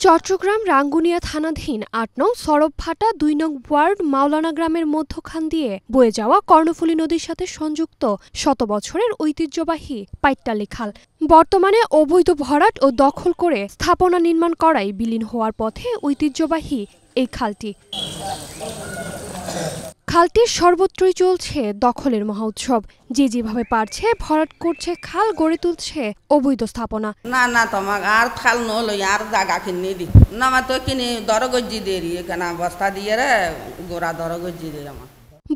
চট্টগ্রাম রাঙ্গুনিয়া থানাধীন ৮ নং সরবভাটা ২ নং ওয়ার্ড মাওলানা গ্রামের মধ্যখান দিয়ে বয়ে যাওয়া কর্ণফুলী নদীর সাথে সংযুক্ত শত বছরের ঐতিহ্যবাহী পাইট্টালী খাল বর্তমানে অবৈধ ভরাট ও দখল করে স্থাপনা নির্মাণ করায় বিলীন হওয়ার পথে ঐতিহ্যবাহী এই খালটি। খালটির সর্বত্রই চলছে দখলের মহোৎসব। যে যেভাবে পারছে ভরাট করছে, খাল গড়ে তুলছে অবৈধ স্থাপনা। না তোমাক আর খাল নলো আর জায়গা কিনে দি না মা তো কিনে দরগজ্জি দেরি এখানে বস্তা দিয়ে রে গোড়া দরগজ্জি দিয়ে আমার।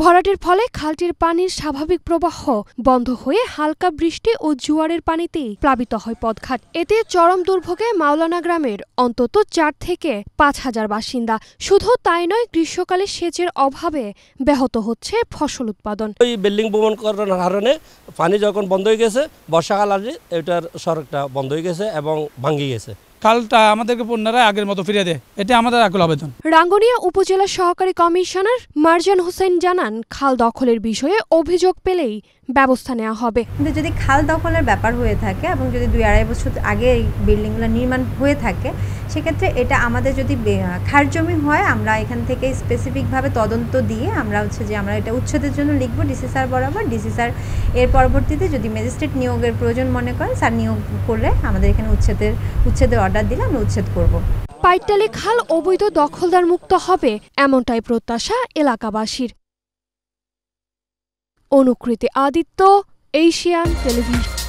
ভরাটের ফলে খালটির পানির স্বাভাবিক প্রবাহ বন্ধ হয়ে হালকা বৃষ্টি ও জোয়ারের পানিতেই প্লাবিত হয় পথঘাট। এতে চরম দুর্ভোগে মাওলানা গ্রামের অন্তত ৪ থেকে ৫ হাজার বাসিন্দা। শুধু তাই নয়, গ্রীষ্মকালে সেচের অভাবে ব্যাহত হচ্ছে ফসল উৎপাদন। ওই বিল্ডিং ভবন করার কারণে পানি যখন বন্ধ হয়ে গেছে, বর্ষাকাল আসলে এটার সড়কটা বন্ধ হয়ে গেছে এবং ভাঙে গেছে। খালটা আমাদেরকে পুনরায় আগের মতো ফিরিয়ে দেয়, এটা আমাদের আকুল আবেদন। রাঙ্গুনিয়া উপজেলা সহকারী কমিশনার মারজান হোসেন জানান, খাল দখলের বিষয়ে অভিযোগ পেলেই ব্যবস্থা নেওয়া হবে। কিন্তু যদি খাল দখলের ব্যাপার হয়ে থাকে এবং যদি ২-২.৫ বছর আগে এই বিল্ডিংগুলো নির্মাণ হয়ে থাকে, সেক্ষেত্রে এটা আমাদের যদি খাস জমি হয়, আমরা এখান থেকে স্পেসিফিকভাবে তদন্ত দিয়ে আমরা আমরা এটা উচ্ছেদের জন্য লিখব ডিসি স্যার বরাবর। ডিসি স্যার এর পরবর্তীতে যদি ম্যাজিস্ট্রেট নিয়োগের প্রয়োজন মনে করেন, স্যার নিয়োগ করলে আমাদের এখানে উচ্ছেদের অর্ডার দিলে আমরা উচ্ছেদ করব। পাইট্টালী খাল অবৈধ দখলদার মুক্ত হবে, এমনটাই প্রত্যাশা এলাকাবাসীর। অনুকৃতি আদিত্য, এশিয়ান টেলিভিশন।